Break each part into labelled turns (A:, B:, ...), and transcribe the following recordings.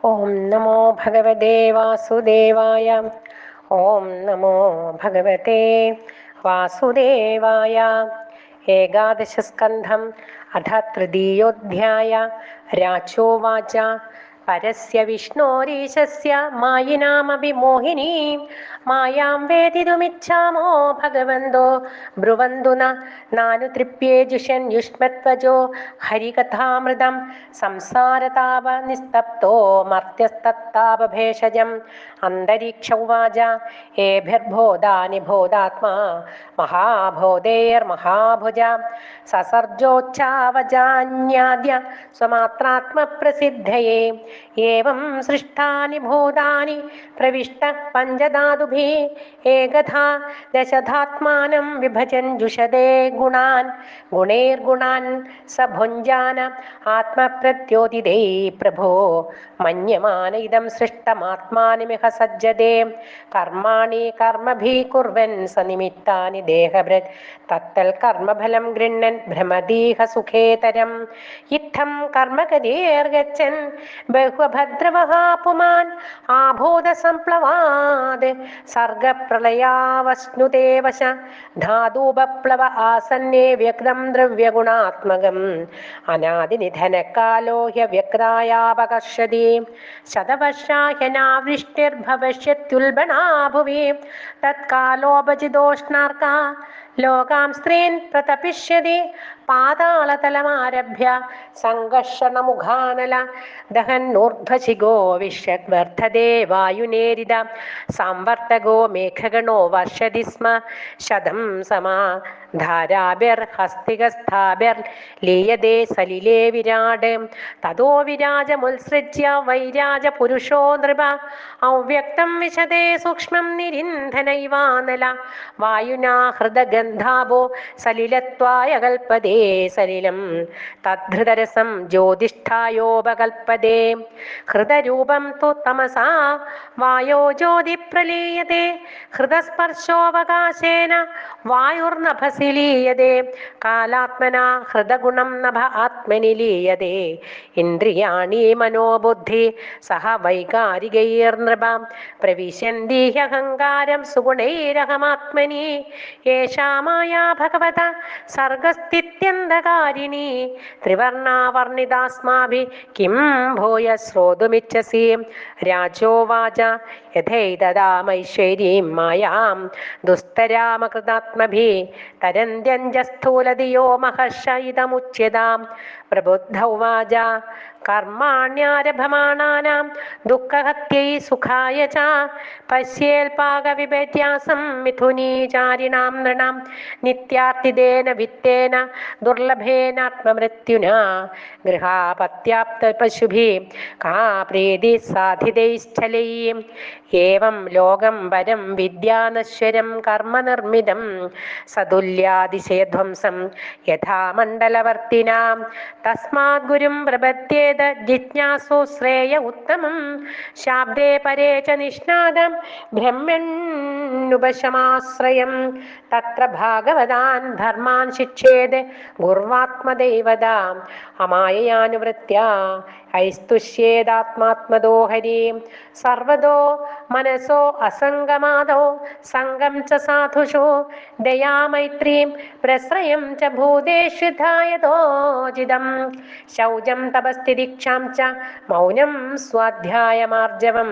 A: ഓം നമോ ഭഗവതേ വാസുദേവായ. ഓം നമോ ഭഗവതേ വാസുദേവായ. ഏകാദശസ്കന്ധം അഥ തൃതീയോധ്യായ. രാജോവാച പരസ്യ വിഷ്ണോരീശസ്യ മായിനാമപി മോഹിനീം മായാം വേദിതുമിച്ഛാമോ ഭഗവന്തോ ബ്രുവന്തു നാനുതൃപ്യേജുഷൻ യുഷ്മത്വജോ ഹരികഥാമൃതം സംസാരതാപ നിസ്തപ്തോ മർത്യസ്തത്താപഭേഷജം. അന്തരീക്ഷ ഉവാച ഏഭിർബോധാനി ബോധാത്മാ മഹാബോധേർമഹാഭുജ സസർജോച്ഛാവജാന്യാദ്യ സ്വമാത്രാത്മപ്രസിദ്ധയേ. ഏവം സൃഷ്ടാനി ഭൂതാനി പ്രവിഷ്ട പഞ്ചധാതുഭിः ഏകഥാ ദശധാത്മാനം വിഭജൻ ജുഷതേ ഗുണാൻ ഗുണൈർഗുണാൻ സ ഭുഞ്ജാന ആത്മപ്രത്യോതിദേ പ്രഭോ മന്യമാന ഇദം സൃഷ്ടമാത്മാനിമിഹ സജ്ജതേ. കർമാണി കർമ്മഭിः കുർവൻ സനിമിത്താനി ദേഹഭൃത് തത്തൽ കർമ്മഫലം ഗൃണ്ണൻ ഭ്രമതീഹ സുഖേതരം. ഇത്തം കർമ്മഗതീർഗച്ഛൻ ബഹ്വഭദ്രവഃ പുമാൻ ആഭൂതസംപ്ലവാത് സർഗപ്രളയാവസ്നുതേ വശ ധാതുബപ്ലവ ആസന്നേ വ്യക്തം ദ്രവ്യഗുണാത്മകം അനാദിനിധനകാലോ ഹ്യവ്യക്തായാപകർഷതി. ശതവർഷാഹ്യനാവൃഷ്ടിർഭവിഷ്യത്യുൽബണാ ഭുവി തത്കാലോപജിതോഷ്ണാർക്കാ ലോകാം സ്ത്രീൻ പ്രതപിഷ്യതി. പാതാളതലമാരഭ്യ സംഘർഷണമുഖാനല ദഹന്നൂർധ്വശിഖോ വിഷ്യദ്വർദ്ധതേ വായുനേരിത സംവർത്തകോ മേഘഗണോ വർഷതി സ്മ ശതം സമാ ധാരാഭിർഹസ്തികസ്ഥാഭിർലീയതേ സലിലേ വിരാട്. തതോ വിരാജമുത്സൃജ്യ വൈരാജ പുരുഷോ നൃപ അവ്യക്തം വിശദേ സൂക്ഷ്മം നിരിന്ധനൈവാനല വായുനാ ഹൃദഗന്ധാഭോ സലിലത്വായ കൽപ്പതേ സലിലം തദ്ധൃതരസം ജ്യോതിഷ്ഠായോപകൽപ്പതേ. ഹൃദരൂപം തു തമസാ വായോ ജ്യോതി പ്രലീയതേ ഹൃദസ്പർശോവകാശേന വായുർനഭസി ലീയതേ. കാലാത്മനാ ഹൃദഗുണം നഭ ആത്മനി ലീയതേ. ഇന്ദ്രിയാണി മനോബുദ്ധി സഹ വൈകാരികൈർനൃപ പ്രവിശന്തിഹ്യഹങ്കാരം സുഗുണൈരഹമാത്മനി. യേഷാ മായാ ഭഗവത സർഗസ്ഥിത്യന്തകാരിണി ത്രിവർണാവർണിതാസ്മാഭി കിം ഭൂയ ശ്രോതുമിച്ഛസി. രാജോവാച യഥൈതദാമൈശ്വരീം മായാം ദുസ്തരാമകൃതാത്മഭി തരന്ത്യഞ്ജസ്ഥൂലധിയോ മഹർഷ ഇദമുച്യതാം. പ്രബുദ്ധ ഉവാച കർമാണ്യാരഭമാണാനാം ദുഃഖഹത്यै സുഖായ ച പശ്യേൽപാകവിപര്യാസം മിഥുനീചാരിണാം നൃണാം നിത്യാർത്തിദേന വിത്തേന ദുർലഭേനാത്മമൃത്യുനാ ഗൃഹാപത്യാപ്തപശുഭിः കാ പ്രീതി സാധിതൈശ്ചലൈः. ഏവം ലോകം വരം വിദ്യാനശ്വരം കർമ്മനിർമ്മിതം സതുല്യാതിശയധ്വംസം യഥാ മണ്ഡലവർത്തിനാം. തസ്മാത് ഗുരും പ്രപദ്യേത ജിജ്ഞാസു ശ്രേയ ഉത്തമം ശാബ്ദേ പരേ ച നിഷ്ണാദം ബ്രഹ്മണ്യുപശമാശ്രയം. തത്ര ഭാഗവതാൻ ധർമാൻ ശിക്ഷേത് ഗുർവാത്മദൈവതാം അമായയാനുവൃത്യാ ഐസ്തുഷ്യേതാത്മാത്മദോ ഹരിം. സർവദോ മനസോ അസംഗമാദോ സംഗം ച സാധുഷു ദയാമൈത്രീം പ്രശ്രയം ച ഭൂതേഷു ധായതോചിതം. ശൗചം തപസ്തിദീക്ഷാം ച മൗനം സ്വാധ്യായമാർജവം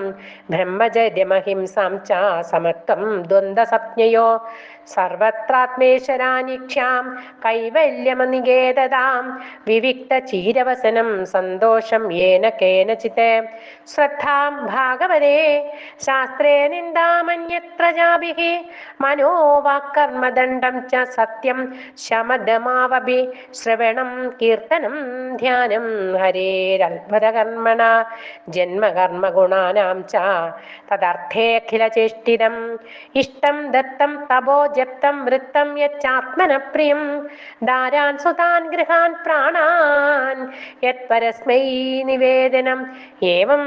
A: ബ്രഹ്മചര്യമഹിംസാം ച സമത്വം ദ്വന്ദ്വസപ്ഞയോ സർവത്രാത്മേശ്വരാനിക്ഷ്യാം കൈവല്യമനികേതതാം. വിവിക്തചീരവസനം സന്തോഷം യേന കേനചിത് ശ്രദ്ധാം ഭാഗവതേ ശാസ്ത്രേ നിന്ദാമന്യത്ര ജാഭിः മനോവാക്കർമ്മദണ്ഡം ച സത്യം ശമദമാവഭി ശ്രവണം കീർത്തനം ധ്യാനം ഹരേരത്ഭുതകർമ്മണ ജന്മകർമ്മഗുണാനാം ച തദർത്ഥേഖിലചേഷ്ടിതം. ഇഷ്ടം ദത്തം തപോ ജപ്തം വൃത്തം യച്ചാത്മന പ്രിയം ദാരാൻ സുതാൻ ഗൃഹാൻ പ്രാണാൻ യത്പരസ്മൈ നിവേദനം. ഏവം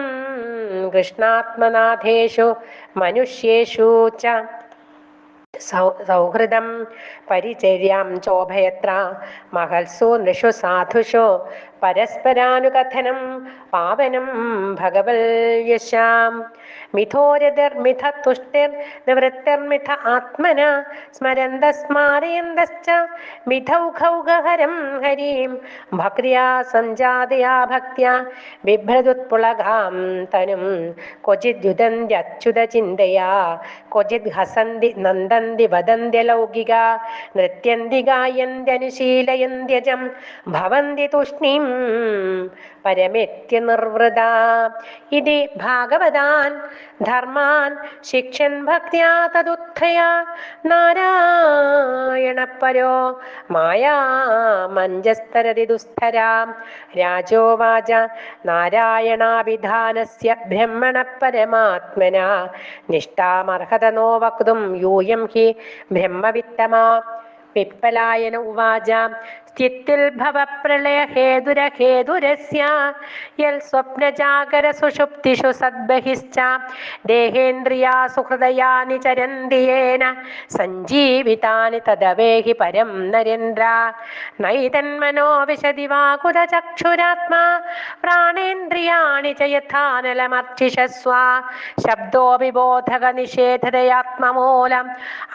A: കൃഷ്ണാത്മനാഥേഷു മനുഷ്യേഷു ച സൗഹൃദം പരിചര്യാം ചോഭയത്ര മഹൽസു നൃഷു സാധുഷു പരസ്പരാനുകഥനം പാവനം ഭഗവൽ യശാം. മിഥോരതിർമിഥ തുഷ്ടിർനിവൃത്തിർമിഥ ആത്മന സ്മരന്ത സ്മാരയന്തശ്ച മിഥൗഘൗഘഹരം ഹരിം ഭക്ര്യാ സഞ്ജാതയാ ഭക്ത്യാ ബിഭ്രതുത്പുളകാം തനും ക്വചിദ്യുദന്ത്യച്യുത ചിന്തയാ ക്വചിത് ഹസന്തി നന്ദന്തി വദന്ത്യലൗകിക നൃത്യന്തി ഗായന്ത്യനുശീലയന്ത്യജം ഭവന്തി തുഷ്ണീം പരമേത്യ നിർവൃത. ഇതി ഭാഗവതാൻ ധർമാൻ ശിക്ഷൻ ഭക്ത്യാ തദുത്ഥയാ നാരായണപരോ മായാമഞ്ജസ്തരതി ദുസ്തരാം. രാജോവാച നാരായണാഭിധാനസ്യ ബ്രഹ്മണ പരമാത്മനാ നിഷ്ഠാമർഹത നോ വക്തും യൂയം ഹി ബ്രഹ്മവിത്തമാ. പിപ്പലായന ഉവാച സ്ഥിതിൽഭവ പ്രളയ ഹേതുരഹേതുരസ്യ യൽ സ്വപ്നജാഗര സുഷുപ്തിഷു സദ്ബഹിശ്ച ദേഹേന്ദ്രിയാസു ഹൃദയാനി ചരന്തി യേന സഞ്ജീവിതാനി തദവേഹി പരം നരേന്ദ്ര. നൈതന്മനോ വിശതി വാകുത ചക്ഷുരാത്മാ പ്രാണേന്ദ്രിയാണി ച യഥാനലമർച്ചിഷസ്വ ശബ്ദോവിബോധക നിഷേധതയാത്മമൂലം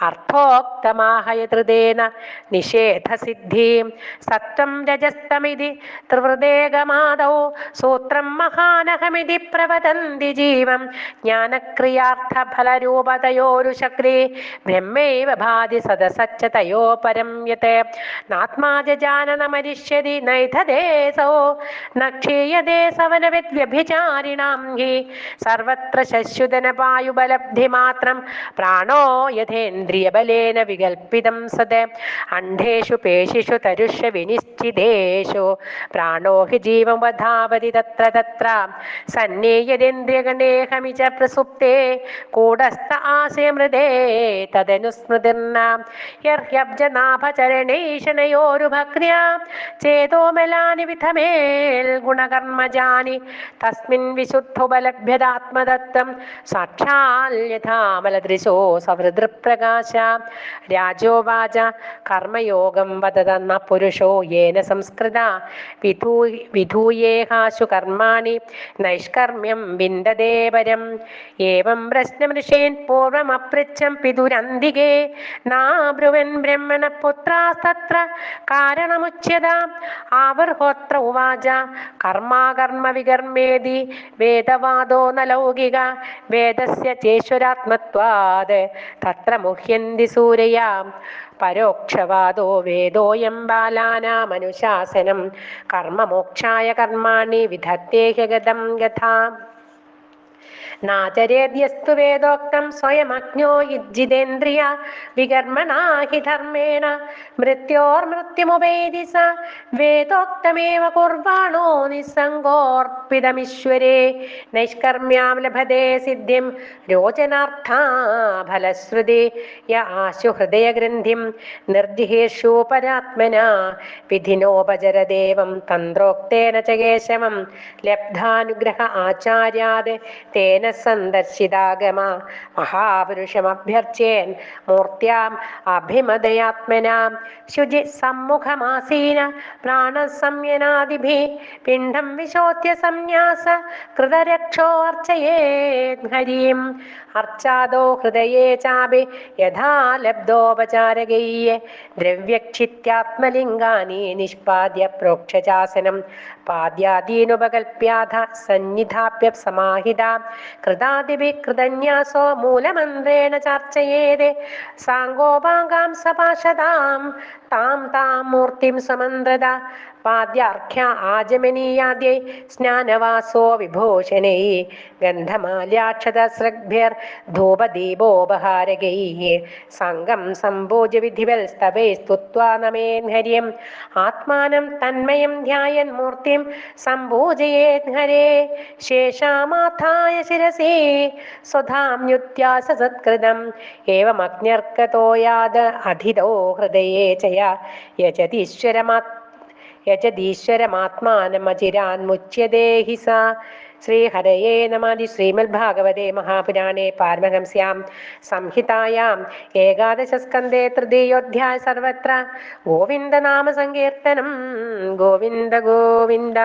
A: അർത്ഥോക്തമാഹയതൃതേന നിഷേധസിദ്ധിം. സത്വം രജസ്തമിതി ത്രിവൃദേകമാദൗ സൂത്രം മഹാനഹമിതി പ്രവദന്തി ജീവം. ജ്ഞാനക്രിയാർത്ഥഫലരൂപതയോരു ശക്തി ബ്രഹ്മൈവ ഭാതി സദസച്ച തയോ പരം യത് നാത്മാജാനന മരിഷ്യതി നൈതദേസോ നക്ഷീയതേ സവനവിദ് വ്യഭിചാരിണാം ഹി സർവത്ര ശശ്യുതനപായുബലബ്ധി മാത്രം പ്രാണോ യഥേന്ദ്രിയബലേന വികൽപ്പിതം സത് അണ്ഡേഷു പേശിഷു തരുഷ വിനിശ്ചിതേഷു പ്രാണോ ഹി ജീവം വധാവതി തത്ര തത്ര സന്നേയതേന്ദ്രിയഗണേഹമി ച പ്രസുപ്തേ കൂടസ്ഥ ആസേ മൃദേ തദനുസ്മൃതിർന യർഹ്യബ്ജനാഭചരണൈഷണയോരു ഭക്ര്യാ ചേതോമലാനി വിധമേൽ ഗുണകർമ്മജാനി തസ്മിൻ വിശുദ്ധോപലഭ്യതാത്മതത്വം സാക്ഷാൽ യഥാമലദൃശോ സഹൃദൃപ്രകാശ. രാജോവാച കർമ്മയോഗം വദതന്ന പുരുഷോ യേന സംസ്കൃത വിധൂയേഹാശു കർമാണി നൈഷ്കർമ്മ്യം വിന്ദതേ പരം. ഏവം പ്രശ്നമൃഷേൻ പൂർവമപൃച്ഛം പിതുരന്തികേ നാബ്രുവൻ ബ്രഹ്മണ പുത്രാസ്തത്ര കാരണമുച്യത. ആവർഹോത്ര ഉവാച കർമാകർമ്മ വികർമ്മേതി വേദവാദോ ന ലൗകിക വേദസ്യ ചേശ്വരാത്മത്വാത് തത്ര മുഹ്യന്തി സൂരയാ. പരോക്ഷവാദോ വേദോയം ബാലാനാമനുശാസനം കർമ്മമോക്ഷായ കർമാണി വിധത്തേ ഹ്യഗതം യഥാ. നാചരേദ്യസ്തു വേദോക്തം സ്വയമജ്ഞോ യുജ്ജിതേന്ദ്രിയ വികർമ്മണാ ഹി ധർമ്മേണ മൃത്യോർമൃത്യുമുപൈതി സ വേദോക്തമേവ കുർവാണോ നിസ്സംഗോർപ്പിതമീശ്വരേ നൈഷ്കർമ്മ്യാം ലഭതേ സിദ്ധിം രോചനാർത്ഥാ ഫലശ്രുതി യ ആശു ഹൃദയഗ്രന്ഥിം നിർജിഹേഷു പരാത്മനാ വിധിനോപചരദേവം തന്ത്രോക്തേന ച കേശവം ലബ്ധാനുഗ്രഹ ആചാര്യാത് തേന സന്ദർശിതാഗമ മഹാപുരുഷമഭ്യർച്ചേൻ മൂർത്തിയാം അഭിമതയാത്മനാം ശുചി സമ്മുഖമാസീന പ്രാണസംയനാദിഭിः പിണ്ഡം വിശോധ്യ സംന്യാസ കൃതരക്ഷോ അർച്ചയേത് ഹരിം. അർച്ചാദോ ഹൃദയേ ചാപി യഥാ ലബ്ധോപചാരകൈഃ ദ്രവ്യക്ഷിത്യാത്മലിംഗാനി നിഷ്പാദ്യ പ്രോക്ഷചാസനം പാദ്യാദീനുപകൽപ്യാഥ സന്നിധാപ്യ സമാഹിത കൃതാദിഭിः കൃതന്യാസോ മൂലമന്ത്രേണ ചാർച്ചയേത് സാംഗോപാംഗാം സപാശതാം താം താം മൂർത്തിം സമന്ത്രത. പാദ്യാർഘ്യ ആചമനീയാദ്യൈ സ്നാനവാസോ വിഭൂഷണൈ ഗന്ധമാല്യാക്ഷതസ്രഗ്ഭിർ ധൂപദീപോപഹാരകൈഃ സംഗം സംഭോജ്യ വിധിവൽ സ്തവൈ സ്തുത്വാ നമേൻ ഹരിം. ആത്മാനം തന്മയം ധ്യായൻ മൂർത്തിം സംഭൂജയേത് ഹരേ ശേഷാമാഥായ ശിരസി സ്വധാമ്യുത്യാസ സത്കൃതം ഏവമഗ്ന്യർക്കതോ യാത് അധിതോ ഹൃദയേ ചയ യജതീശ്വരമാത്മാനമചിരാൻ മുച്യതേ ഹി സ. ശ്രീഹരയേ നമഃ. ശ്രീമദ്ഭാഗവതേ മഹാപുരാണേ പാരമഹംസ്യാം സംഹിതായാം ഏകാദശസ്കന്ധേ തൃതീയോധ്യായ സർവത്ര ഗോവിന്ദനാമ സങ്കീർത്തനം. ഗോവിന്ദ ഗോവിന്ദ.